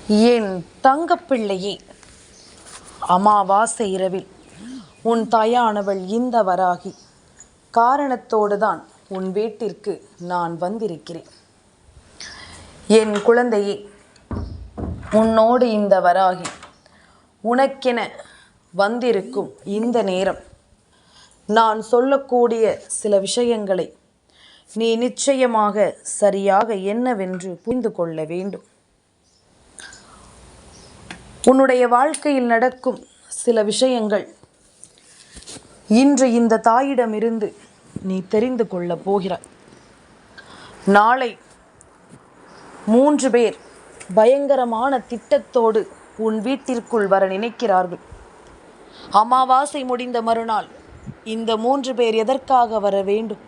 என் தங்கப்பிள்ளையே, அமாவாசை இரவில் உன் தாயானவள் இந்த வராகி காரணத்தோடுதான் உன் வீட்டிற்கு நான் வந்திருக்கிறேன். என் குழந்தையே, உன்னோடு இந்த வராகி உனக்கென வந்திருக்கும் இந்த நேரம் நான் சொல்லக்கூடிய சில விஷயங்களை நீ நிச்சயமாக சரியாக என்னவென்று புரிந்து கொள்ள வேண்டும். உன்னுடைய வாழ்க்கையில் நடக்கும் சில விஷயங்கள் இன்று இந்த தாயிடமிருந்து நீ தெரிந்து கொள்ளப் போகிறாய். நாளை 3 பேர் பயங்கரமான திட்டத்தோடு உன் வீட்டிற்குள் வர நினைக்கிறார்கள். அமாவாசை முடிந்த மறுநாள் இந்த 3 பேர் எதற்காக வர வேண்டும்?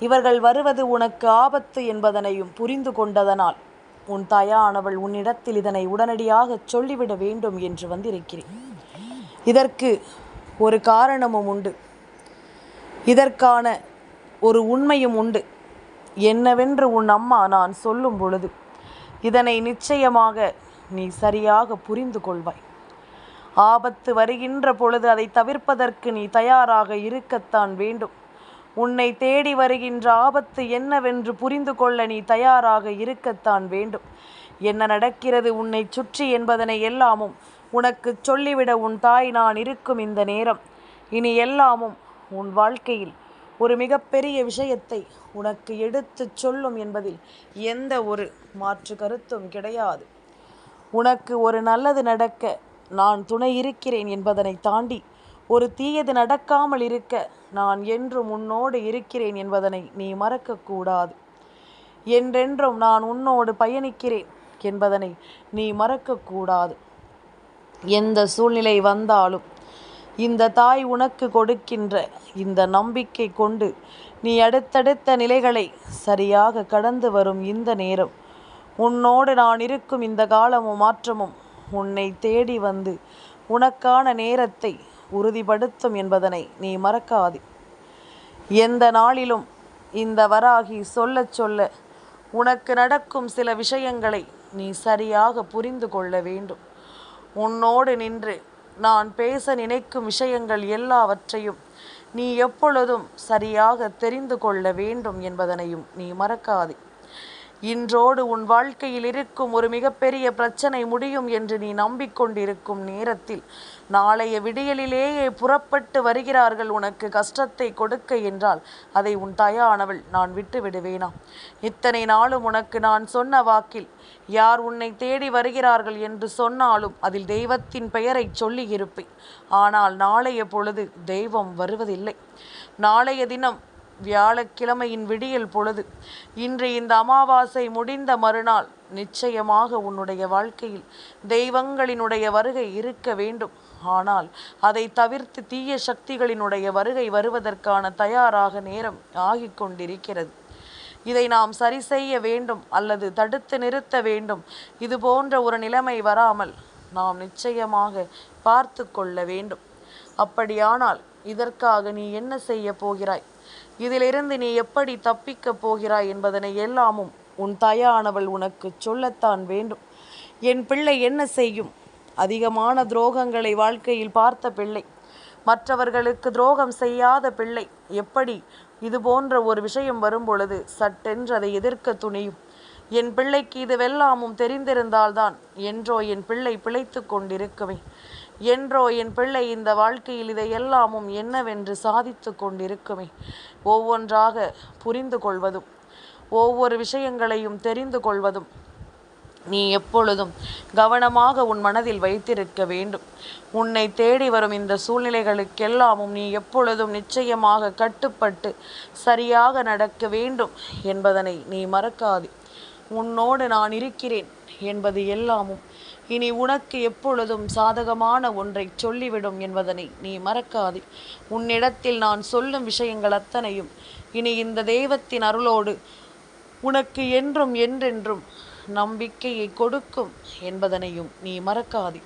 இவர்கள் வருவது உனக்கு ஆபத்து என்பதனையும் புரிந்து கொண்டதனால் உன் தாயானவள் உன்னிடத்தில் இதனை உடனடியாக சொல்லிவிட வேண்டும் என்று வந்திருக்கிறேன். இதற்கு ஒரு காரணமும் உண்டு, இதற்கான ஒரு உண்மையும் உண்டு. என்னவென்று உன் அம்மா நான் சொல்லும் பொழுது இதனை நிச்சயமாக நீ சரியாக புரிந்து கொள்வாய். ஆபத்து வருகின்ற பொழுது அதை தவிர்ப்பதற்கு நீ தயாராக இருக்கத்தான் வேண்டும். உன்னை தேடி வருகின்ற ஆபத்து என்னவென்று புரிந்து கொள்ள நீ தயாராக இருக்கத்தான் வேண்டும். என்ன நடக்கிறது உன்னை சுற்றி என்பதனை எல்லாமும் உனக்கு சொல்லிவிட உன் தாய் நான் இருக்கும் இந்த நேரம் இனி எல்லாமும் உன் வாழ்க்கையில் ஒரு மிகப்பெரிய விஷயத்தை உனக்கு எடுத்து சொல்லும் என்பதில் எந்த ஒரு மாற்று கருத்தும் கிடையாது. உனக்கு ஒரு நல்லது நடக்க நான் துணை இருக்கிறேன் என்பதனை தாண்டி ஒரு தீயது நடக்காமல் இருக்க நான் என்றும் உன்னோடு இருக்கிறேன் என்பதனை நீ மறக்கக்கூடாது. என்றென்றும் நான் உன்னோடு பயணிக்கிறேன் என்பதனை நீ மறக்கக்கூடாது. எந்த சூழ்நிலை வந்தாலும் இந்த தாய் உனக்கு கொடுக்கின்ற இந்த நம்பிக்கை கொண்டு நீ அடுத்தடுத்த நிலைகளை சரியாக கடந்து வரும் இந்த நேரம் உன்னோடு நான் இருக்கும் இந்த காலமும் மாற்றமும் உன்னை தேடி வந்து உனக்கான நேரத்தை உறுதிப்படுத்தும் என்பதனை நீ மறக்காதே. எந்த நாளிலும் இந்த வராகி சொல்ல சொல்ல உனக்கு நடக்கும் சில விஷயங்களை நீ சரியாக புரிந்து கொள்ள வேண்டும். உன்னோடு நின்று நான் பேச நினைக்கும் விஷயங்கள் எல்லாவற்றையும் நீ எப்பொழுதும் சரியாக தெரிந்து கொள்ள வேண்டும் என்பதனையும் நீ மறக்காதே. இன்றோடு உன் வாழ்க்கையில் இருக்கும் ஒரு மிகப்பெரிய பிரச்சனை முடியும் என்று நீ நம்பிக்கொண்டிருக்கும் நேரத்தில் நாளைய விடியலிலேயே புறப்பட்டு வருகிறார்கள் உனக்கு கஷ்டத்தை கொடுக்க என்றால் அதை உன் தாயானவள் நான் விட்டு விடுவேனா? இத்தனை நாளும் உனக்கு நான் சொன்ன வாக்கில் யார் உன்னை தேடி வருகிறார்கள் என்று சொன்னாலும் அதில் தெய்வத்தின் பெயரை சொல்லி இருப்பேன். ஆனால் நாளைய பொழுது தெய்வம் வருவதில்லை. நாளைய தினம் வியாழக்கிழமையின் விடியல் பொழுது இன்று இந்த அமாவாசை முடிந்த மறுநாள் நிச்சயமாக உன்னுடைய வாழ்க்கையில் தெய்வங்களினுடைய வருகை இருக்க வேண்டும். ஆனால் அதை தவிர்த்து தீய சக்திகளினுடைய வருகை வருவதற்கான தயாராக நேரம் ஆகிக் கொண்டிருக்கிறது. இதை நாம் சரி செய்ய வேண்டும் அல்லது தடுத்து நிறுத்த வேண்டும். இது போன்ற ஒரு நிலைமை வராமல் நாம் நிச்சயமாக பார்த்து கொள்ள வேண்டும். அப்படியானால் இதற்காக நீ என்ன செய்ய போகிறாய், இதிலிருந்து நீ எப்படி தப்பிக்கப் போகிறாய் என்பதனை எல்லாமும் உன் தாயானவள் உனக்கு சொல்லத்தான் வேண்டும். என் பிள்ளை என்ன செய்யும்? அதிகமான துரோகங்களை வாழ்க்கையில் பார்த்த பிள்ளை, மற்றவர்களுக்கு துரோகம் செய்யாத பிள்ளை எப்படி இது போன்ற ஒரு விஷயம் வரும் பொழுது சட்டென்று அதை எதிர்க்க துணியும்? என் பிள்ளைக்கு இதுவெல்லாமும் தெரிந்திருந்தால்தான் என்றோ என் பிள்ளை பிழைத்து கொண்டிருக்குமே. என்றோ என் பிள்ளை இந்த வாழ்க்கையில் இதையெல்லாமும் என்னவென்று சாதித்து கொண்டிருக்குமே. ஒவ்வொன்றாக புரிந்து கொள்வதும் ஒவ்வொரு விஷயங்களையும் தெரிந்து கொள்வதும் நீ எப்பொழுதும் கவனமாக உன் மனதில் வைத்திருக்க வேண்டும். உன்னை தேடி வரும் இந்த சூழ்நிலைகளுக்கெல்லாமும் நீ எப்பொழுதும் நிச்சயமாக கட்டுப்பட்டு சரியாக நடக்க வேண்டும் என்பதனை நீ மறக்காதே. உன்னோடு நான் இருக்கிறேன் என்பது எல்லாமும் இனி உனக்கு எப்பொழுதும் சாதகமான ஒன்றை சொல்லிவிடும் என்பதனை நீ மறக்காதே. உன்னிடத்தில் நான் சொல்லும் விஷயங்கள் அத்தனையும் இனி இந்த தெய்வத்தின் அருளோடு உனக்கு என்றும் என்றென்றும் நம்பிக்கையை கொடுக்கும் என்பதனையும் நீ மறக்காதே.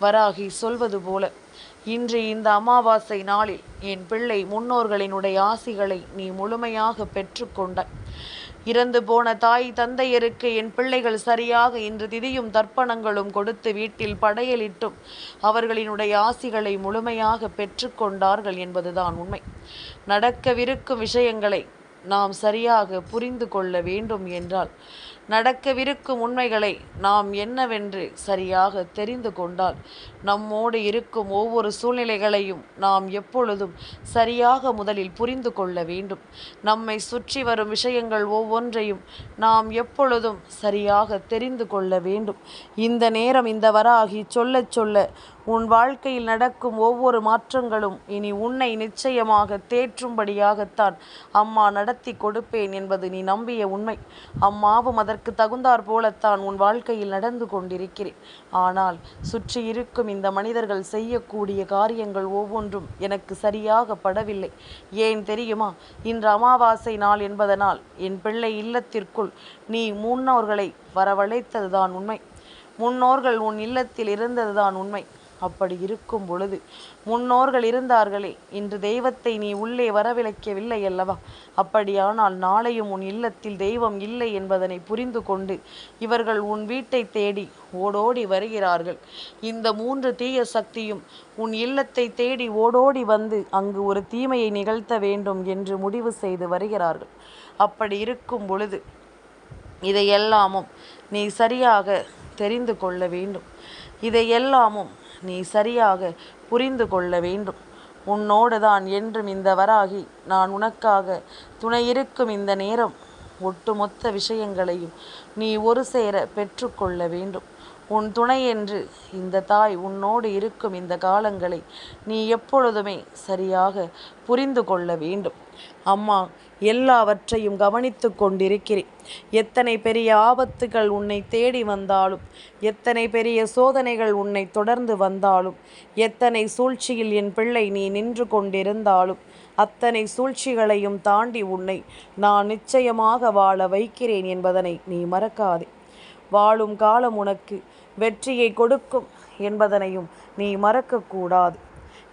வராகி சொல்வது போல இன்று இந்த அமாவாசை நாளில் என் பிள்ளை முன்னோர்களினுடைய ஆசிகளை நீ முழுமையாக பெற்றுக்கொண்டாய். இறந்து போன தாய் தந்தையருக்கு என் பிள்ளைகள் சரியாக இன்று திதியும் தர்ப்பணங்களும் கொடுத்து வீட்டில் படையலிட்டும் அவர்களினுடைய ஆசிகளை முழுமையாக பெற்றுக்கொண்டார்கள் என்பதுதான் உண்மை. நடக்கவிருக்கும் விஷயங்களை நாம் சரியாக புரிந்து கொள்ள வேண்டும் என்றால், நடக்கவிருக்கும் உண்மைகளை நாம் என்னவென்று சரியாக தெரிந்து கொண்டால், நம்மோடு இருக்கும் ஒவ்வொரு சூழ்நிலைகளையும் நாம் எப்பொழுதும் சரியாக முதலில் புரிந்து கொள்ள வேண்டும். நம்மை சுற்றி வரும் விஷயங்கள் ஒவ்வொன்றையும் நாம் எப்பொழுதும் சரியாக தெரிந்து கொள்ள வேண்டும். இந்த நேரம் இந்த வராகி சொல்ல சொல்ல உன் வாழ்க்கையில் நடக்கும் ஒவ்வொரு மாற்றங்களும் இனி உன்னை நிச்சயமாக தேற்றும்படியாகத்தான் அம்மா நடத்தி கொடுப்பேன் என்பது நீ நம்பிய உண்மை. அம்மாவும் அதற்கு தகுந்தாற் போலத்தான் உன் வாழ்க்கையில் நடந்து கொண்டிருக்கிறேன். ஆனால் சுற்றி இருக்கும் இந்த மனிதர்கள் செய்யக்கூடிய காரியங்கள் ஒவ்வொன்றும் எனக்கு சரியாக படவில்லை. ஏன் தெரியுமா? இன்று அமாவாசை நாள் என்பதனால் என் பிள்ளை இல்லத்திற்குள் நீ முன்னோர்களை வரவழைத்ததுதான் உண்மை. முன்னோர்கள் உன் இல்லத்தில் இருந்ததுதான் உண்மை. அப்படி இருக்கும் பொழுது முன்னோர்கள் இருந்தார்களே, இன்று தெய்வத்தை நீ உள்ளே வரவிழைக்கவில்லை அல்லவா? அப்படியானால் நாளையும் உன் இல்லத்தில் தெய்வம் இல்லை என்பதனை புரிந்து கொண்டு இவர்கள் உன் வீட்டை தேடி ஓடோடி வருகிறார்கள். இந்த 3 தீய சக்தியும் உன் இல்லத்தை தேடி ஓடோடி வந்து அங்கு ஒரு தீமையை நிகழ்த்த வேண்டும் என்று முடிவு செய்து வருகிறார்கள். அப்படி இருக்கும் பொழுது இதையெல்லாமும் நீ சரியாக தெரிந்து கொள்ள வேண்டும். இதையெல்லாமும் நீ சரியாக புரிந்து கொள்ள வேண்டும். உன்னோடு தான் என்றும் இந்த வராகி நான் உனக்காக துணையிருக்கும் இந்த நேரம் ஒட்டுமொத்த விஷயங்களையும் நீ ஒரு சேர பெற்றுக்கொள்ள வேண்டும். உன் துணை என்று இந்த தாய் உன்னோடு இருக்கும் இந்த காலங்களை நீ எப்பொழுதுமே சரியாக புரிந்து கொள்ள வேண்டும். அம்மா எல்லாவற்றையும் கவனித்து கொண்டிருக்கிறேன். எத்தனை பெரிய ஆபத்துகள் உன்னை தேடி வந்தாலும், எத்தனை பெரிய சோதனைகள் உன்னை தொடர்ந்து வந்தாலும், எத்தனை சூழ்ச்சியில் என் பிள்ளை நீ நின்று கொண்டிருந்தாலும், அத்தனை சூழ்ச்சிகளையும் தாண்டி உன்னை நான் நிச்சயமாக வாழ வைக்கிறேன் என்பதனை நீ மறக்காதே. வாழும் காலம் உனக்கு வெற்றியை கொடுக்கும் என்பதனையும் நீ மறக்கக்கூடாது.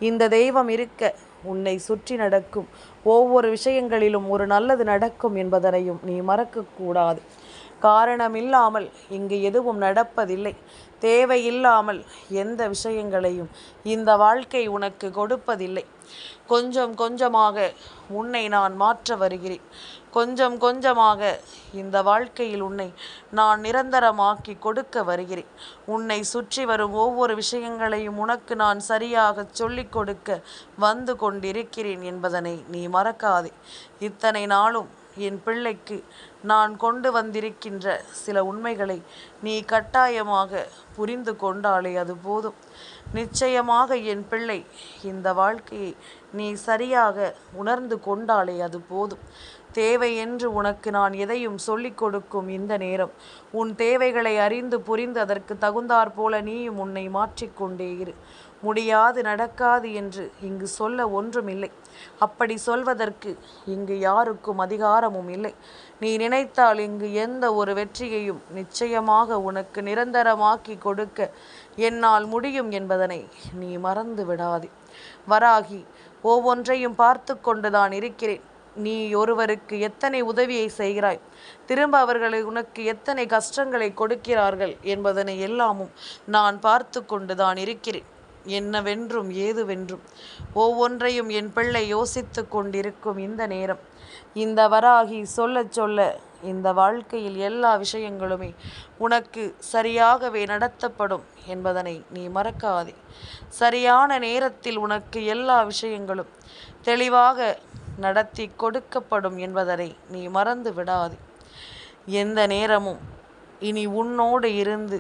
இந்த தெய்வம் இருக்க உன்னை சுற்றி நடக்கும் ஒவ்வொரு விஷயங்களிலும் ஒரு நல்லது நடக்கும் என்பதனையும் நீ மறக்கக்கூடாது. காரணமில்லாமல் இங்கு எதுவும் நடப்பதில்லை. தேவையில்லாமல் எந்த விஷயங்களையும் இந்த வாழ்க்கை உனக்கு கொடுப்பதில்லை. கொஞ்சம் கொஞ்சமாக உன்னை நான் மாற்ற வருகிறேன். கொஞ்சம் கொஞ்சமாக இந்த வாழ்க்கையில் உன்னை நான் நிரந்தரமாக்கி கொடுக்க வருகிறேன். உன்னை சுற்றி வரும் ஒவ்வொரு விஷயங்களையும் உனக்கு நான் சரியாக சொல்லிக் கொடுக்க வந்து கொண்டிருக்கிறேன் என்பதனை நீ மறக்காதே. இத்தனை நாளும் என் பிள்ளைக்கு நான் கொண்டு வந்திருக்கின்ற சில உண்மைகளை நீ கட்டாயமாக புரிந்து கொண்டாலே அது போதும். நிச்சயமாக என் பிள்ளை இந்த வாழ்க்கையை நீ சரியாக உணர்ந்து கொண்டாலே அது போதும். தேவை என்று உனக்கு நான் எதையும் சொல்லிக் கொடுக்கும் இந்த நேரம் உன் தேவைகளை அறிந்து புரிந்து அதற்கு தகுந்தாற் போல நீயும் உன்னை மாற்றிக்கொண்டே இரு. முடியாது நடக்காது என்று இங்கு சொல்ல ஒன்றுமில்லை. அப்படி சொல்வதற்கு இங்கு யாருக்கும் அதிகாரமும் இல்லை. நீ நினைத்தால் இங்கு எந்த ஒரு வெற்றியையும் நிச்சயமாக உனக்கு நிரந்தரமாக்கி கொடுக்க என்னால் முடியும் என்பதனை நீ மறந்து விடாதே. வராகி, ஒவ்வொன்றையும் பார்த்து கொண்டுதான் இருக்கிறேன். நீ ஒருவருக்கு எத்தனை உதவியை செய்கிறாய், திரும்ப அவர்களை உனக்கு எத்தனை கஷ்டங்களை கொடுக்கிறார்கள் என்பதனை எல்லாமும் நான் பார்த்து கொண்டுதான் இருக்கிறேன். என்னவென்றும் ஏதுவென்றும் ஒவ்வொன்றையும் என் பிள்ளை யோசித்து கொண்டிருக்கும் இந்த நேரம் இந்த வராகி சொல்ல சொல்ல இந்த வாழ்க்கையில் எல்லா விஷயங்களுமே உனக்கு சரியாகவே நடத்தப்படும் என்பதனை நீ மறக்காதே. சரியான நேரத்தில் உனக்கு எல்லா விஷயங்களும் தெளிவாக நடத்தி கொடுக்கப்படும் என்பதனை நீ மறந்து விடாதே. எந்த நேரமும் இனி உன்னோடு இருந்து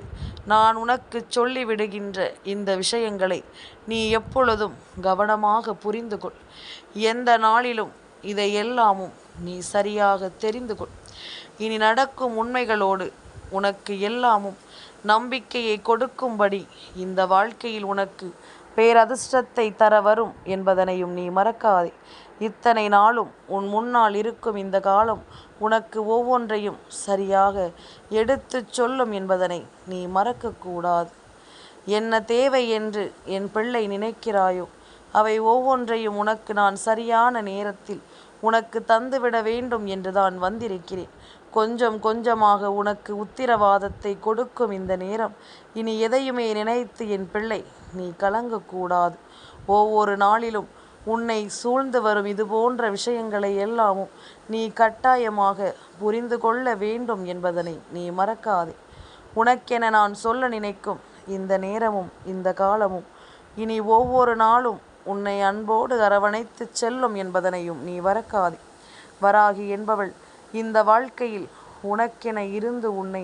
நான் உனக்கு சொல்லிவிடுகின்ற இந்த விஷயங்களை நீ எப்பொழுதும் கவனமாக புரிந்து கொள். எந்த நாளிலும் இதையெல்லாமும் நீ சரியாக தெரிந்து கொள். இனி நடக்கும் உண்மைகளோடு உனக்கு எல்லாமும் நம்பிக்கையை கொடுக்கும்படி இந்த வாழ்க்கையில் உனக்கு பேரதிர்ஷ்டத்தை தர வரும் என்பதனையும் நீ மறக்காதே. இத்தனை நாளும் உன் முன்னால் இருக்கும் இந்த காலம் உனக்கு ஒவ்வொன்றையும் சரியாக எடுத்து சொல்லும் என்பதனை நீ மறக்கக்கூடாது. என்ன தேவை என்று என் பிள்ளை நினைக்கிறாயோ அவை ஒவ்வொன்றையும் உனக்கு நான் சரியான நேரத்தில் உனக்கு தந்துவிட வேண்டும் என்றுதான் வந்திருக்கிறேன். கொஞ்சம் கொஞ்சமாக உனக்கு உத்திரவாதத்தை கொடுக்கும் இந்த நேரம். இனி எதையுமே நினைத்து என் பிள்ளை நீ கலங்கக்கூடாது. ஒவ்வொரு நாளிலும் உன்னை சூழ்ந்து வரும் இது போன்ற விஷயங்களை எல்லாமும் நீ கட்டாயமாக புரிந்து கொள்ள வேண்டும் என்பதனை நீ மறக்காதே. உனக்கென நான் சொல்ல நினைக்கும் இந்த நேரமும் இந்த காலமும் இனி ஒவ்வொரு நாளும் உன்னை அன்போடு அரவணைத்து செல்லும் என்பதனையும் நீ மறக்காதே. வராகி என்பவள் இந்த வாழ்க்கையில் உனக்கென இருந்து உன்னை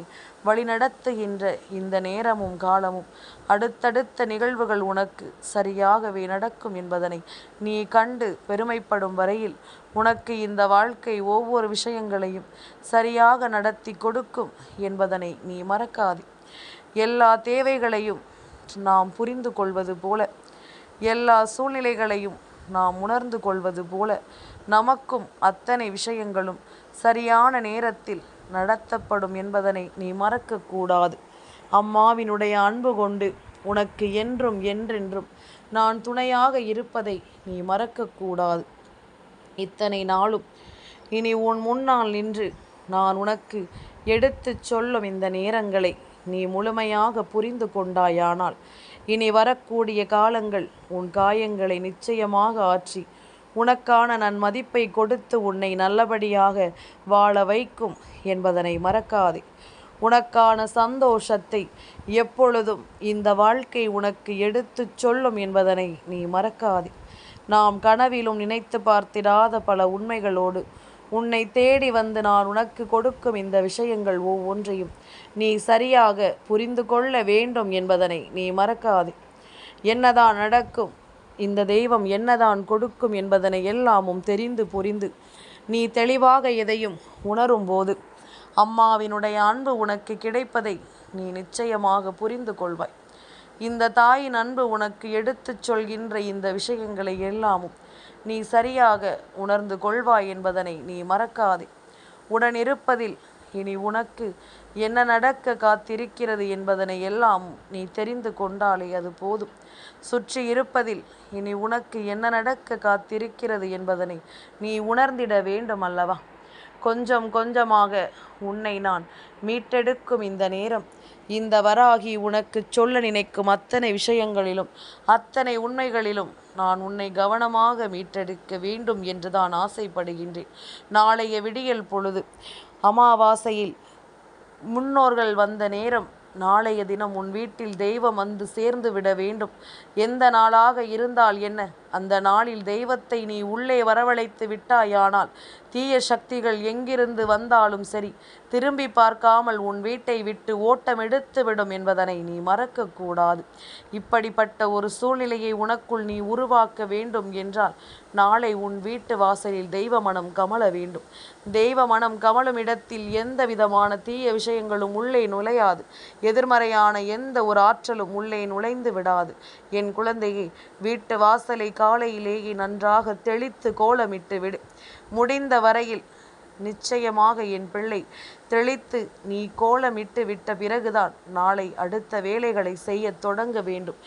வழிநடத்துகின்ற இந்த நேரமும் காலமும் அடுத்தடுத்த நிகழ்வுகள் உனக்கு சரியாகவே நடக்கும் என்பதனை நீ கண்டு பெருமைப்படும் வரையில் உனக்கு இந்த வாழ்க்கை ஒவ்வொரு விஷயங்களையும் சரியாக நடத்தி கொடுக்கும் என்பதனை நீ மறக்காதே. எல்லா தேவைகளையும் நாம் புரிந்து கொள்வது போல, எல்லா சூழ்நிலைகளையும் நாம் உணர்ந்து கொள்வது போல, நமக்கும் அத்தனை விஷயங்களும் சரியான நேரத்தில் நடத்தப்படும் என்பதனை நீ மறக்கக்கூடாது. அம்மாவினுடைய அன்பு கொண்டு உனக்கு என்றும் என்றென்றும் நான் துணையாக இருப்பதை நீ மறக்கக்கூடாது. இத்தனை நாளும் இனி உன் முன்னால் நின்று நான் உனக்கு எடுத்துச் சொல்லும் இந்த நேரங்களை நீ முழுமையாக புரிந்து கொண்டாயானால் இனி வரக்கூடிய காலங்கள் உன் காயங்களை நிச்சயமாக ஆற்றி உனக்கான நன்மதிப்பை கொடுத்து உன்னை நல்லபடியாக வாழ வைக்கும் என்பதனை மறக்காதே. உனக்கான சந்தோஷத்தை எப்பொழுதும் இந்த வாழ்க்கை உனக்கு எடுத்துச் சொல்லும் என்பதனை நீ மறக்காதே. நாம் கனவிலும் நினைத்து பார்த்திடாத பல உண்மைகளோடு உன்னை தேடி வந்து நான் உனக்கு கொடுக்கும் இந்த விஷயங்கள் ஒவ்வொன்றையும் நீ சரியாக புரிந்து கொள்ள வேண்டும் என்பதனை நீ மறக்காதே. என்னதான் நடக்கும், இந்த தெய்வம் என்னதான் கொடுக்கும் என்பதனை எல்லாமும் தெரிந்து புரிந்து நீ தெளிவாக எதையும் உணரும் போது அம்மாவினுடைய அன்பு உனக்கு கிடைப்பதை நீ நிச்சயமாக புரிந்து கொள்வாய். இந்த தாயின் அன்பு உனக்கு எடுத்துச் சொல்கின்ற இந்த விஷயங்களை எல்லாமும் நீ சரியாக உணர்ந்து கொள்வாய் என்பதனை நீ மறக்காதே. உடனிருப்பதில் இனி உனக்கு என்ன நடக்க காத்திருக்கிறது என்பதனை எல்லாம் நீ தெரிந்து கொண்டாலே அது போதும். சுற்றி இருப்பதில் இனி உனக்கு என்ன நடக்க காத்திருக்கிறது என்பதனை நீ உணர்ந்திட வேண்டும் அல்லவா? கொஞ்சம் கொஞ்சமாக உன்னை நான் மீட்டெடுக்கும் இந்த நேரம், இந்த வராகி உனக்கு சொல்ல நினைக்கும் அத்தனை விஷயங்களிலும் அத்தனை உண்மைகளிலும் நான் உன்னை கவனமாக மீட்டெடுக்க வேண்டும் என்றுதான் ஆசைப்படுகின்றேன். நாளைய விடியல் பொழுது அமாவாசையில் முன்னோர்கள் வந்த நேரம், நாளைய தினம் உன் வீட்டில் தெய்வம் வந்து சேர்ந்து விட வேண்டும். எந்த நாளாக இருந்தால் என்ன, அந்த நாளில் தெய்வத்தை நீ உள்ளே வரவழைத்து விட்டாயானால் தீய சக்திகள் எங்கிருந்து வந்தாலும் சரி திரும்பி பார்க்காமல் உன் வீட்டை விட்டு ஓட்டம் எடுத்து விடும் என்பதனை நீ மறக்கக்கூடாது. இப்படிப்பட்ட ஒரு சூழ்நிலையை உனக்குள் நீ உருவாக்க வேண்டும் என்றால் நாளை உன் வீட்டு வாசலில் தெய்வ மனம் கமல வேண்டும். தெய்வ மனம் கமலும் இடத்தில் எந்த விதமான தீய விஷயங்களும் உள்ளே நுழையாது. எதிர்மறையான எந்த ஒரு ஆற்றலும் உள்ளே நுழைந்து விடாது. என் குழந்தையை, வீட்டு வாசலை காலையிலேயே நன்றாக தெளித்து கோலமிட்டு விடு. முடிந்த வரையில் நிச்சயமாக என் பிள்ளை தெளித்து நீ கோலமிட்டு விட்ட பிறகுதான் நாளை அடுத்த வேலைகளை செய்ய தொடங்க வேண்டும்.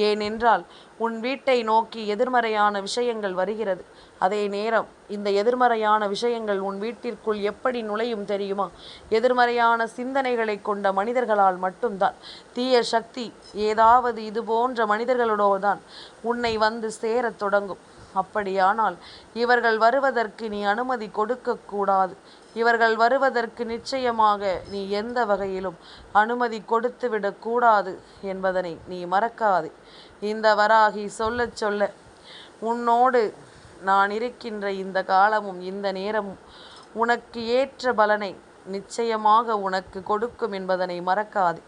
ஏனென்றால் உன் வீட்டை நோக்கி எதிர்மறையான விஷயங்கள் வருகிறது. அதே நேரம் இந்த எதிர்மறையான விஷயங்கள் உன் வீட்டிற்குள் எப்படி நுழையும் தெரியுமா? எதிர்மறையான சிந்தனைகளை கொண்ட மனிதர்களால் மட்டும்தான். தீய சக்தி ஏதாவது இது போன்ற மனிதர்களோடுதான் உன்னை வந்து சேரத் தொடங்கும். அப்படியானால் இவர்கள் வருவதற்கு நீ அனுமதி கொடுக்கக்கூடாது. இவர்கள் வருவதற்கு நிச்சயமாக நீ எந்த வகையிலும் அனுமதி கொடுத்து விடக்கூடாது என்பதனை நீ மறக்காதே. இந்த வராகி சொல்ல சொல்ல உன்னோடு நான் இருக்கின்ற இந்த காலமும் இந்த நேரமும் உனக்கு ஏற்ற பலனை நிச்சயமாக உனக்கு கொடுக்கும் என்பதனை மறக்காதே.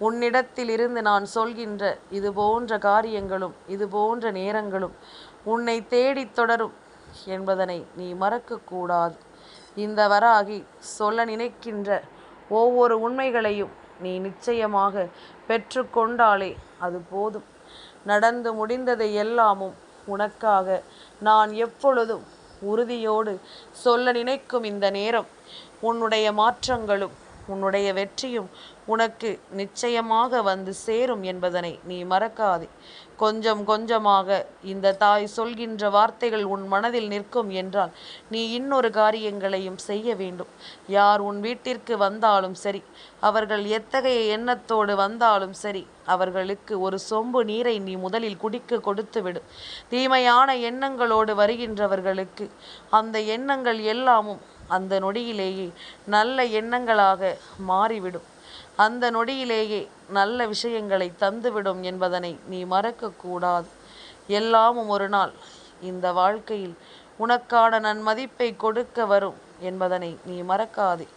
உன்னிடத்தில் இருந்து நான் சொல்கின்ற இது போன்ற காரியங்களும் இது போன்ற நேரங்களும் உன்னை தேடித் தொடரும் என்பதனை நீ மறக்கக்கூடாது. இந்த வராகி சொல்ல நினைக்கின்ற ஒவ்வொரு உண்மைகளையும் நீ நிச்சயமாக பெற்றுக்கொண்டாலே அது போதும். நடந்து முடிந்ததை எல்லாமும் உனக்காக நான் எப்பொழுதும் உறுதியோடு சொல்ல நினைக்கும் இந்த நேரம் உன்னுடைய மாற்றங்களும் உன்னுடைய வெற்றியும் உனக்கு நிச்சயமாக வந்து சேரும் என்பதனை நீ மறக்காதே. கொஞ்சம் கொஞ்சமாக இந்த தாய் சொல்கின்ற வார்த்தைகள் உன் மனதில் நிற்கும் என்றால் நீ இன்னொரு காரியங்களையும் செய்ய வேண்டும். யார் உன் வீட்டிற்கு வந்தாலும் சரி, அவர்கள் எத்தகைய எண்ணத்தோடு வந்தாலும் சரி, அவர்களுக்கு ஒரு சொம்பு நீரை நீ முதலில் குடிக்க கொடுத்து விடு. தீமையான எண்ணங்களோடு வருகின்றவர்களுக்கு அந்த எண்ணங்கள் எல்லாமும் அந்த நொடியிலேயே நல்ல எண்ணங்களாக மாறிவிடும். அந்த நொடியிலேயே நல்ல விஷயங்களை தந்துவிடும் என்பதனை நீ மறக்கக்கூடாது. எல்லாமும் ஒரு நாள் இந்த வாழ்க்கையில் உனக்கான நன்மதிப்பை கொடுக்க வரும் என்பதனை நீ மறக்காதே.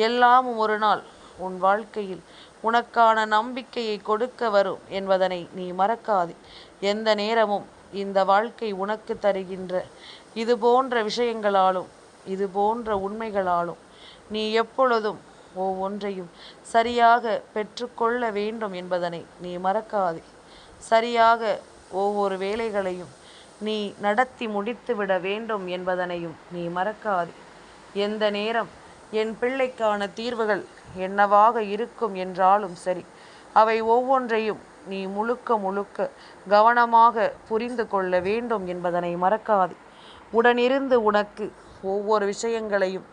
எல்லாமும் ஒரு நாள் உன் வாழ்க்கையில் உனக்கான நம்பிக்கையை கொடுக்க வரும் என்பதனை நீ மறக்காதே. எந்த நேரமும் இந்த வாழ்க்கை உனக்கு தருகின்ற இது போன்ற விஷயங்களாலும் இது போன்ற உண்மைகளாலும் நீ எப்பொழுதும் ஒவ்வொன்றையும் சரியாக பெற்றுக்கொள்ள வேண்டும் என்பதனை நீ மறக்காதே. சரியாக ஒவ்வொரு வேலைகளையும் நீ நடத்தி முடித்துவிட வேண்டும் என்பதனையும் நீ மறக்காதே. எந்த நேரம் என் பிள்ளைக்கான தீர்வுகள் என்னவாக இருக்கும் என்றாலும் சரி, அவை ஒவ்வொன்றையும் நீ முழுக்க முழுக்க கவனமாக புரிந்து கொள்ள வேண்டும் என்பதனை மறக்காதே. உடனிருந்து உனக்கு ஒவ்வொரு விஷயங்களையும்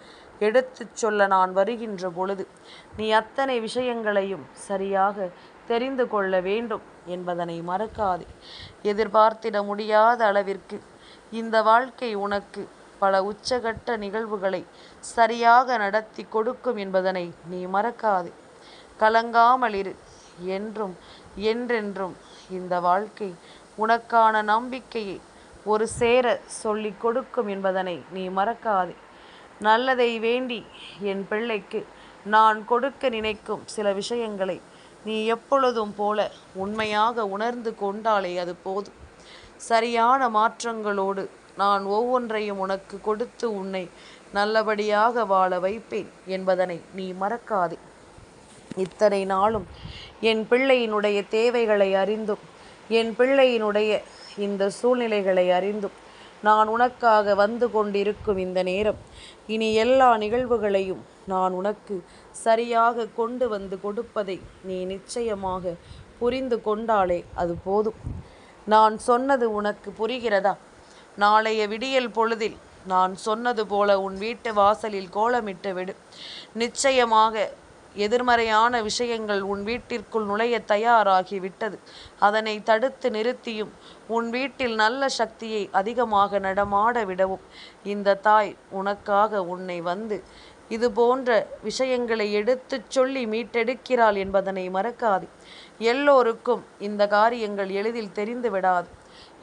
எடுத்துச் சொல்ல நான் வருகின்ற பொழுது நீ அத்தனை விஷயங்களையும் சரியாக தெரிந்து கொள்ள வேண்டும் என்பதனை மறக்காதே. எதிர்பார்த்திட முடியாத அளவிற்கு இந்த வாழ்க்கை உனக்கு பல உச்சகட்ட நிகழ்வுகளை சரியாக நடத்தி கொடுக்கும் என்பதனை நீ மறக்காதே. கலங்காமல் இரு. என்றும் என்றென்றும் இந்த வாழ்க்கை உனக்கான நம்பிக்கையை ஒரு சேர சொல்லிக் கொடுக்கும் என்பதனை நீ மறக்காதே. நல்லதை வேண்டி என் பிள்ளைக்கு நான் கொடுக்க நினைக்கும் சில விஷயங்களை நீ எப்பொழுதும் போல உண்மையாக உணர்ந்து கொண்டாலே அது போதும். சரியான மாற்றங்களோடு நான் ஒவ்வொன்றையும் உனக்கு கொடுத்து உன்னை நல்லபடியாக வாழ வைப்பேன் என்பதனை நீ மறக்காதே. இத்தனை நாளும் என் பிள்ளையினுடைய தேவைகளை அறிந்தும் என் பிள்ளையினுடைய இந்த சூழ்நிலைகளை அறிந்தும் நான் உனக்காக வந்து கொண்டிருக்கும் இந்த நேரம் இனி எல்லா நிகழ்வுகளையும் நான் உனக்கு சரியாக கொண்டு வந்து கொடுப்பதை நீ நிச்சயமாக புரிந்து கொண்டாலே அது போதும். நான் சொன்னது உனக்கு புரிகிறதா? நாளைய விடியல் பொழுதில் நான் சொன்னது போல உன் வீட்டு வாசலில் கோலமிட்டு விடு. நிச்சயமாக எதிர்மறையான விஷயங்கள் உன் வீட்டிற்குள் நுழைய தயாராகிவிட்டது. அதனை தடுத்து நிறுத்தியும் உன் வீட்டில் நல்ல சக்தியை அதிகமாக நடமாட விடவும் இந்த தாய் உனக்காக உன்னை வந்து இது போன்ற விஷயங்களை எடுத்துச் சொல்லி மீட்டெடுக்கிறாள் என்பதனை மறக்காது. எல்லோருக்கும் இந்த காரியங்கள் எளிதில் தெரிந்து விடாது.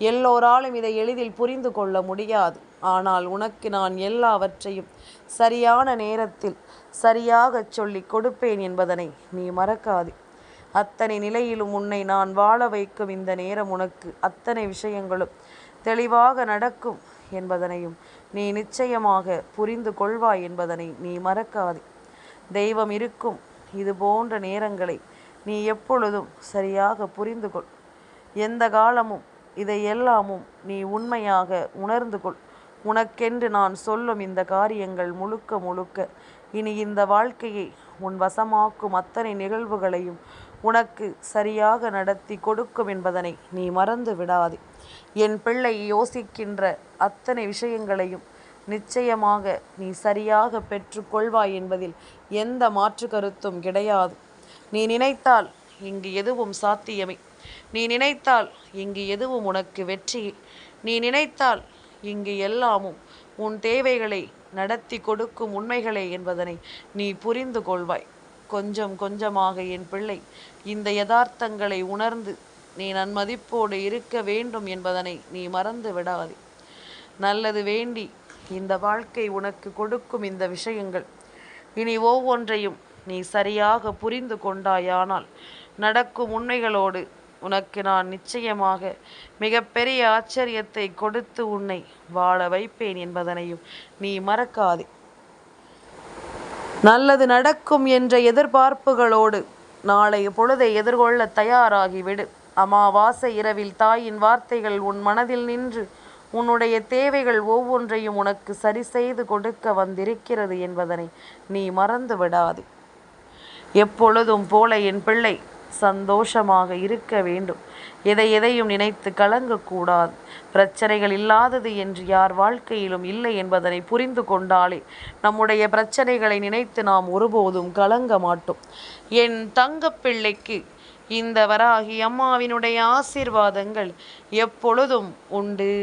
எல்லோராலும் இதை எளிதில் புரிந்து கொள்ள முடியாது. ஆனால் உனக்கு நான் எல்லாவற்றையும் சரியான நேரத்தில் சரியாக சொல்லி கொடுப்பேன் என்பதனை நீ மறக்காதே. அத்தனை நிலையிலும் உன்னை நான் வாழ வைக்கும் இந்த நேரம் உனக்கு அத்தனை விஷயங்களும் தெளிவாக நடக்கும் என்பதனையும் நீ நிச்சயமாக புரிந்து கொள்வாய் என்பதனை நீ மறக்காதே. தெய்வம் இருக்கும் இது போன்ற நேரங்களை நீ எப்பொழுதும் சரியாக புரிந்து கொள். எந்த காலமும் இதை எல்லாமும் நீ உண்மையாக உணர்ந்து கொள். உனக்கென்று நான் சொல்லும் இந்த காரியங்கள் முழுக்க முழுக்க இனி இந்த வாழ்க்கையை உன் வசமாக்கும் அத்தனை நிகழ்வுகளையும் உனக்கு சரியாக நடத்தி கொடுக்கும் என்பதனை நீ மறந்து விடாதே. என் பிள்ளை யோசிக்கின்ற அத்தனை விஷயங்களையும் நிச்சயமாக நீ சரியாக பெற்றுக்கொள்வாய் என்பதில் எந்த மாற்று கருத்தும் கிடையாது. நீ நினைத்தால் இங்கு எதுவும் சாத்தியமே. நீ நினைத்தால் இங்கு எதுவும் உனக்கு வெற்றியே. நீ நினைத்தால் இங்கு எல்லாமும் உன் தேவைகளை நடத்தி கொடுக்கும் உண்மைகளே என்பதனை நீ புரிந்து கொள்வாய். கொஞ்சம் கொஞ்சமாக என் பிள்ளை இந்த யதார்த்தங்களை உணர்ந்து நீ நன்மதிப்போடு இருக்க வேண்டும் என்பதனை நீ மறந்து விடாதே. நல்லது வேண்டி இந்த வாழ்க்கை உனக்கு கொடுக்கும் இந்த விஷயங்கள் இனி ஒவ்வொன்றையும் நீ சரியாக புரிந்து கொண்டாயானால் நடக்கும் உண்மைகளோடு உனக்கு நான் நிச்சயமாக மிகப்பெரிய ஆச்சரியத்தை கொடுத்து உன்னை வாழ வைப்பேன் என்பதனையும் நீ மறக்காதே. நல்லது நடக்கும் என்ற எதிர்பார்ப்புகளோடு நாளைய பொழுதை எதிர்கொள்ள தயாராகிவிடு. அமாவாசை இரவில் தாயின் வார்த்தைகள் உன் மனதில் நின்று உன்னுடைய தேவைகள் ஒவ்வொன்றையும் உனக்கு சரி செய்து கொடுக்க வந்திருக்கிறது என்பதனை நீ மறந்து விடாதே. எப்பொழுதும் போல என் பிள்ளை சந்தோஷமாக இருக்க வேண்டும். எதையும் நினைத்து கலங்கக்கூடாது. பிரச்சனைகள் இல்லாதது என்று யார் வாழ்க்கையிலும் இல்லை என்பதனை புரிந்து கொண்டாலே நம்முடைய பிரச்சனைகளை நினைத்து நாம் ஒருபோதும் கலங்க மாட்டோம். என் தங்கப்பிள்ளைக்கு இந்த வராகி அம்மாவினுடைய ஆசீர்வாதங்கள் எப்பொழுதும் உண்டு.